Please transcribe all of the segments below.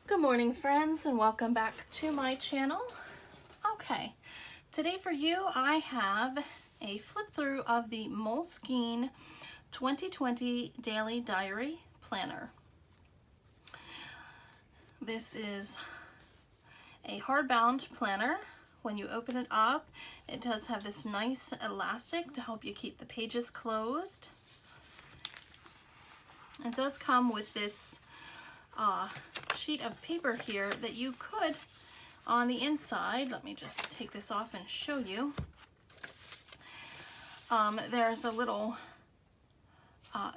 Good morning, friends, and welcome back to my channel. Okay, today for you I have a flip through of the Moleskine 2020 Daily Diary Planner. This is a hardbound planner. When you open it up, it does have this nice elastic to help you keep the pages closed. It does come with this sheet of paper here that you could, on the inside, let me just take this off and show you. There's a little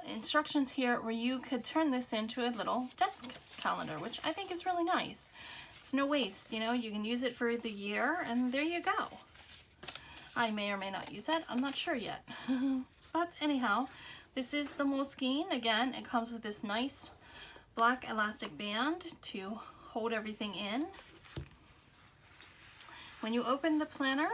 instructions here where you could turn this into a little desk calendar, which I think is really nice. It's no waste, you know, you can use it for the year and there you go. I may or may not use it, I'm not sure yet. But anyhow, this is the Moleskine. Again, it comes with this nice black elastic band to hold everything in. When you open the planner,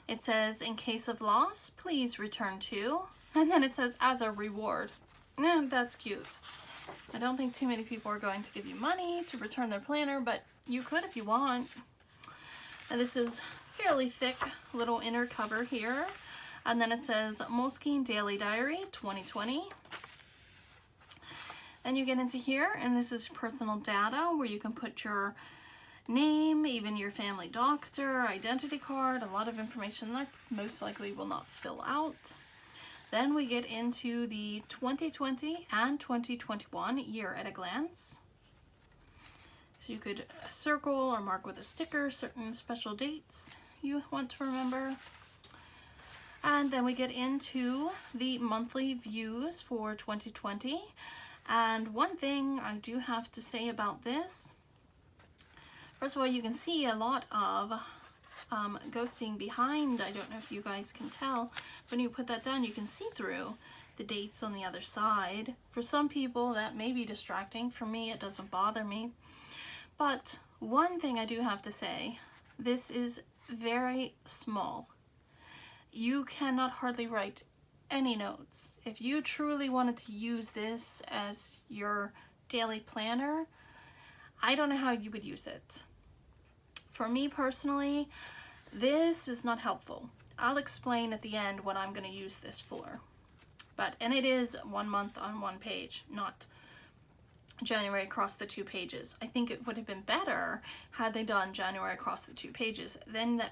it says, in case of loss, please return to, and then it says, as a reward. That's cute. I don't think too many people are going to give you money to return their planner, but you could if you want. And this is fairly thick little inner cover here. And then it says Moleskine Daily Diary 2020. Then you get into here, and this is personal data where you can put your name, even your family doctor, identity card, a lot of information that most likely will not fill out. Then we get into the 2020 and 2021 year at a glance. So you could circle or mark with a sticker certain special dates you want to remember. And then we get into the monthly views for 2020. And one thing I do have to say about this, first of all, you can see a lot of ghosting behind. I don't know if you guys can tell. When you put that down, you can see through the dates on the other side. For some people, that may be distracting. For me, it doesn't bother me. But one thing I do have to say, this is very small. You cannot hardly write any notes. If you truly wanted to use this as your daily planner, I don't know how you would use it. For me personally, this is not helpful. I'll explain at the end what I'm going to use this for. And it is 1 month on one page, not January across the 2 pages. I think it would have been better had they done January across the 2 pages. Then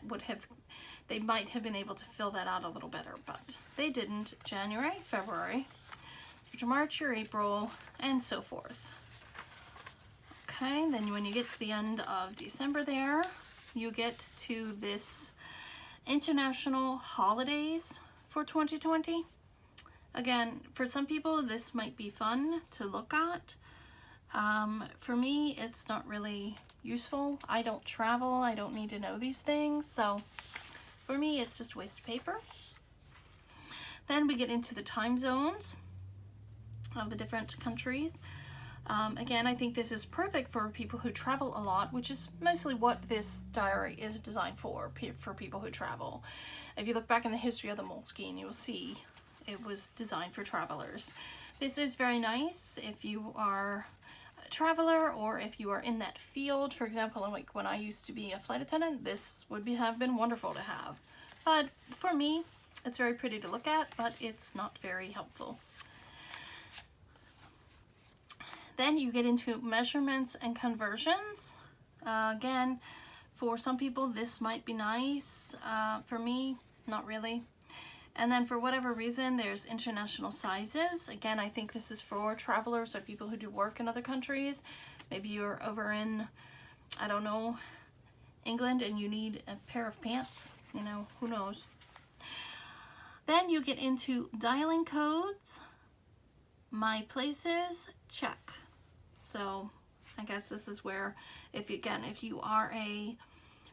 they might have been able to fill that out a little better, but they didn't. January, February, March, or April, and so forth. Okay, then when you get to the end of December there, you get to this international holidays for 2020. Again, for some people, this might be fun to look at. For me, it's not really useful. I don't travel. I don't need to know these things. So for me, it's just a waste of paper. Then we get into the time zones of the different countries. Again, I think this is perfect for people who travel a lot, which is mostly what this diary is designed for people who travel. If you look back in the history of the Moleskine, you'll see it was designed for travelers. This is very nice if you are a traveler or if you are in that field. For example, like when I used to be a flight attendant, this would have been wonderful to have. But for me, it's very pretty to look at, but it's not very helpful. Then you get into measurements and conversions. Again, for some people, this might be nice. For me, not really. And then for whatever reason, there's international sizes. Again, I think this is for travelers or people who do work in other countries. Maybe you're over in, I don't know, England and you need a pair of pants. You know, who knows. Then you get into dialing codes, my places, check. So I guess this is where, if you are a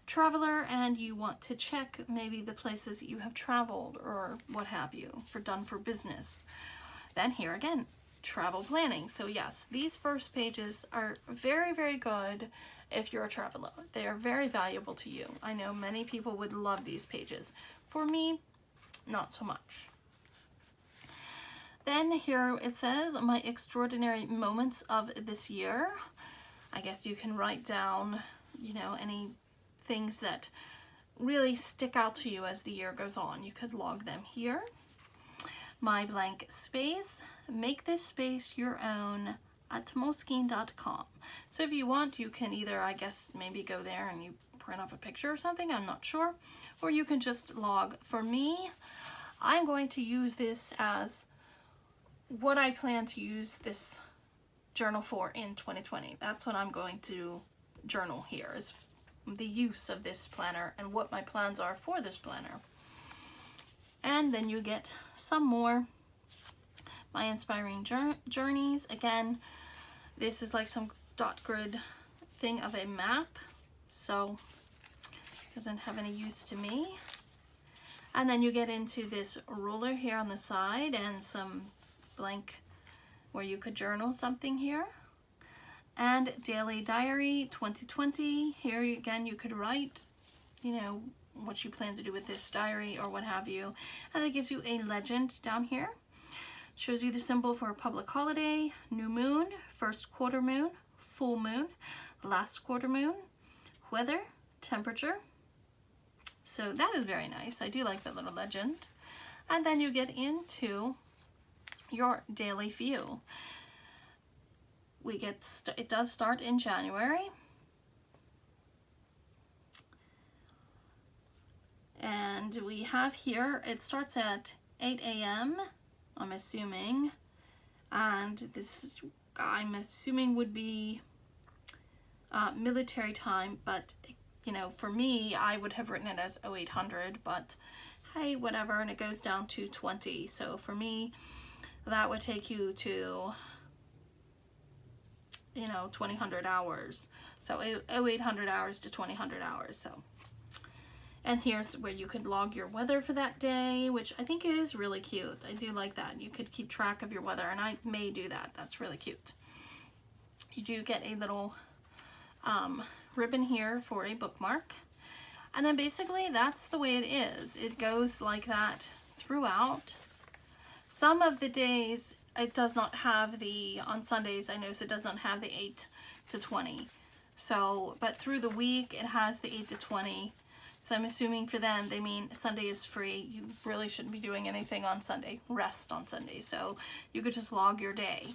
traveler and you want to check maybe the places that you have traveled or what have you done for business, then here again, travel planning. So yes, these first pages are very, very good if you're a traveler. They are very valuable to you. I know many people would love these pages. For me, not so much. Then here it says, my extraordinary moments of this year. I guess you can write down, you know, any things that really stick out to you as the year goes on. You could log them here. My blank space, make this space your own at moleskine.com. So if you want, you can either, I guess, maybe go there and you print off a picture or something, I'm not sure, or you can just log. For me, I'm going to use this as what I plan to use this journal for in 2020. That's what I'm going to journal here, is the use of this planner and what my plans are for this planner. And then you get some more My Inspiring Journeys. Again, this is like some dot grid thing of a map, so it doesn't have any use to me. And then you get into this ruler here on the side and some blank where you could journal something here. And Daily Diary 2020. Here again, you could write, you know, what you plan to do with this diary or what have you. And it gives you a legend down here. Shows you the symbol for a public holiday, new moon, first quarter moon, full moon, last quarter moon, weather, temperature. So that is very nice. I do like that little legend. And then you get into your daily view. It does start in January. And we have here, it starts at 8 a.m., I'm assuming. And this, I'm assuming, would be military time, but you know, for me, I would have written it as 0800, but hey, whatever, and it goes down to 20. So for me, that would take you to, you know, 2000 hours. So 0800 hours to 2000 hours. So, and here's where you could log your weather for that day, which I think is really cute. I do like that. You could keep track of your weather, and I may do that. That's really cute. You do get a little ribbon here for a bookmark. And then basically that's the way it is. It goes like that throughout. Some of the days it does not have the, on Sundays I notice it does not have the 8 to 20. So, but through the week it has the 8 to 20. So I'm assuming for them they mean Sunday is free. You really shouldn't be doing anything on Sunday. Rest on Sunday. So you could just log your day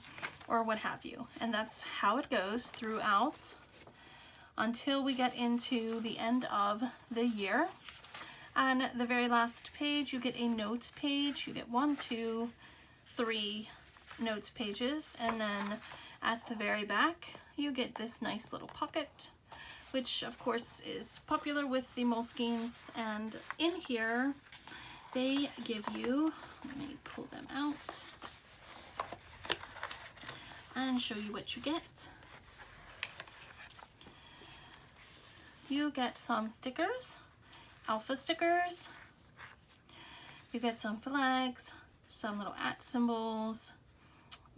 or what have you. And that's how it goes throughout until we get into the end of the year. And the very last page, you get a notes page. You get 1, 2, 3 notes pages. And then at the very back, you get this nice little pocket, which of course is popular with the Moleskines. And in here, they give you, let me pull them out and show you what you get. You get some stickers, alpha stickers. You get some flags, some little @ symbols,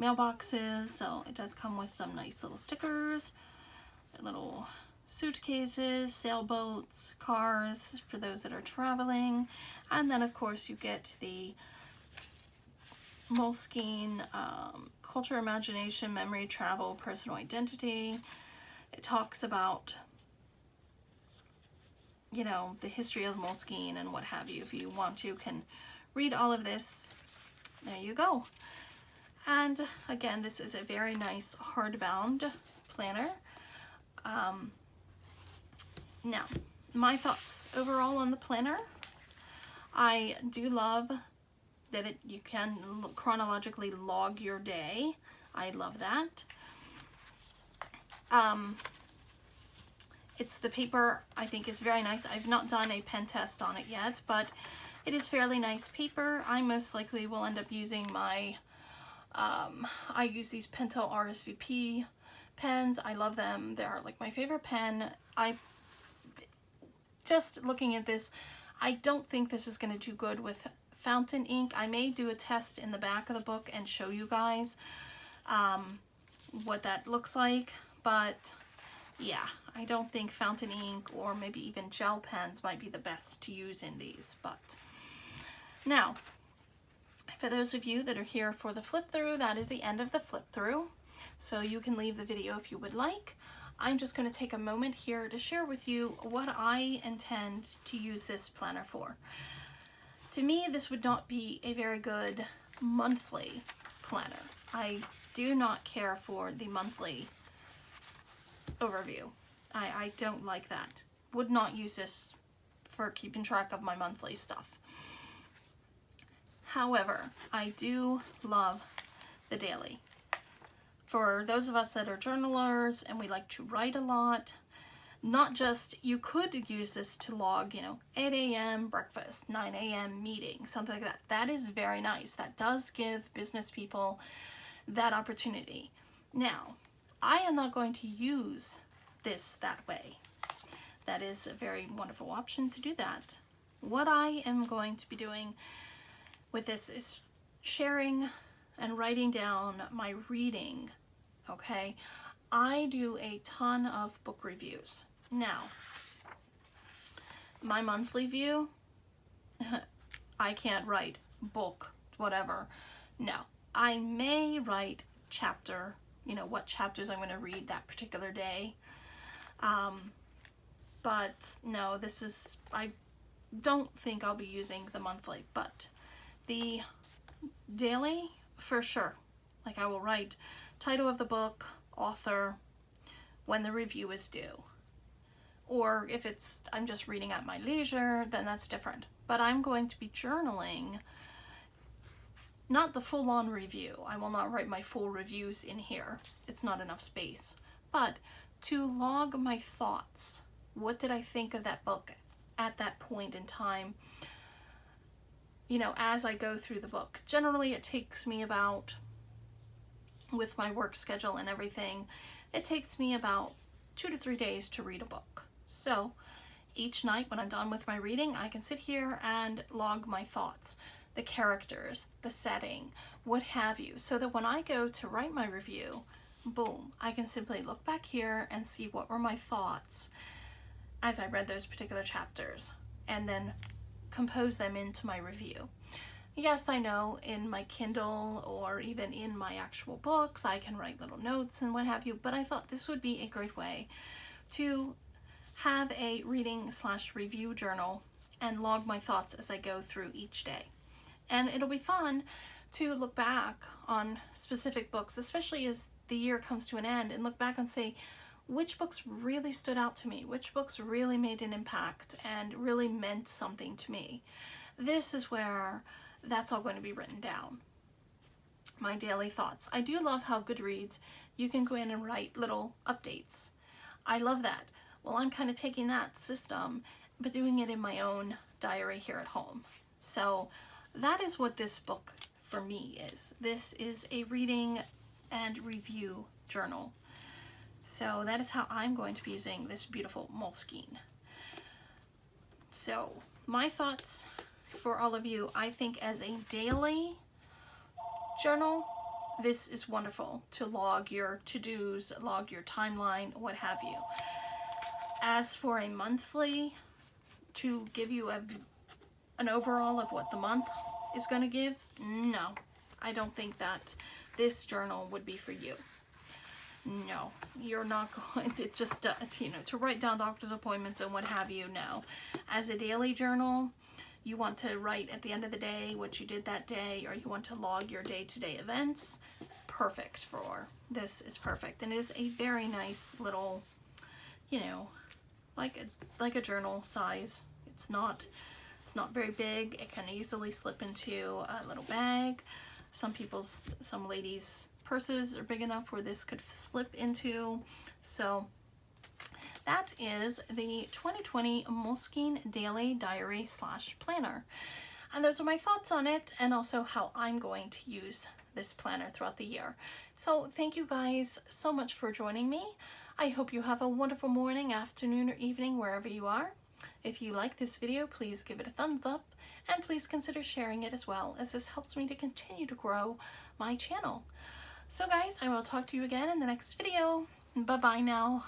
mailboxes. So it does come with some nice little stickers, little suitcases, sailboats, cars for those that are traveling. And then of course you get the Moleskine culture, imagination, memory, travel, personal identity. It talks about, you know, the history of Moleskine and what have you. If you want to, can read all of this. There you go. And again, this is a very nice hardbound planner. Now, my thoughts overall on the planner. I do love that you can chronologically log your day. I love that. It's the paper, I think, is very nice. I've not done a pen test on it yet, but it is fairly nice paper. I most likely will end up using my, I use these Pentel RSVP pens. I love them. They're like my favorite pen. Just looking at this, I don't think this is going to do good with fountain ink. I may do a test in the back of the book and show you guys what that looks like, but yeah, I don't think fountain ink or maybe even gel pens might be the best to use in these. But now, for those of you that are here for the flip through, that is the end of the flip through. So you can leave the video if you would like. I'm just going to take a moment here to share with you what I intend to use this planner for. To me, this would not be a very good monthly planner. I do not care for the monthly overview. I don't like that. Would not use this for keeping track of my monthly stuff. However, I do love the daily. For those of us that are journalers and we like to write a lot, not just, you could use this to log, 8 a.m. breakfast, 9 a.m. meeting, something like that. That is very nice. That does give business people that opportunity. Now, I am not going to use this that way. That is a very wonderful option to do that. What I am going to be doing with this is sharing and writing down my reading, okay? I do a ton of book reviews. Now, my monthly view, I can't write book, whatever. No, I may write chapter, what chapters I'm going to read that particular day. But no, I don't think I'll be using the monthly, but the daily, for sure. Like, I will write title of the book, author, when the review is due. Or if I'm just reading at my leisure, then that's different. But I'm going to be journaling, not the full-on review. I will not write my full reviews in here. It's not enough space. But to log my thoughts. What did I think of that book at that point in time? As I go through the book. Generally, it takes me about, with my work schedule and everything, it takes me about 2 to 3 days to read a book. So each night when I'm done with my reading, I can sit here and log my thoughts, the characters, the setting, what have you, so that when I go to write my review, boom, I can simply look back here and see what were my thoughts as I read those particular chapters, and then compose them into my review. Yes, I know in my Kindle or even in my actual books, I can write little notes and what have you, but I thought this would be a great way to have a reading/review journal and log my thoughts as I go through each day. And it'll be fun to look back on specific books, especially as the year comes to an end, and look back and say, which books really stood out to me? Which books really made an impact and really meant something to me? This is where that's all going to be written down. My daily thoughts. I do love how Goodreads, you can go in and write little updates. I love that. Well, I'm kind of taking that system, but doing it in my own diary here at home. So that is what this book for me is. This is a reading and review journal. So that is how I'm going to be using this beautiful Moleskine. So my thoughts for all of you, I think as a daily journal, this is wonderful to log your to-dos, log your timeline, what have you. As for a monthly, to give you an overall of what the month is going to give, no, I don't think that this journal would be for you. No, you're not going to just, to write down doctor's appointments and what have you, no. As a daily journal, you want to write at the end of the day what you did that day, or you want to log your day-to-day events, perfect for, this is perfect. And it is a very nice little, like a journal size. It's not very big. It can easily slip into a little bag. Some ladies' purses are big enough where this could slip into. So that is the 2020 Moleskine Daily Diary / Planner. And those are my thoughts on it, and also how I'm going to use this planner throughout the year. So thank you guys so much for joining me. I hope you have a wonderful morning, afternoon, or evening wherever you are. If you like this video, please give it a thumbs up, and please consider sharing it as well, as this helps me to continue to grow my channel. So guys, I will talk to you again in the next video. Bye-bye now.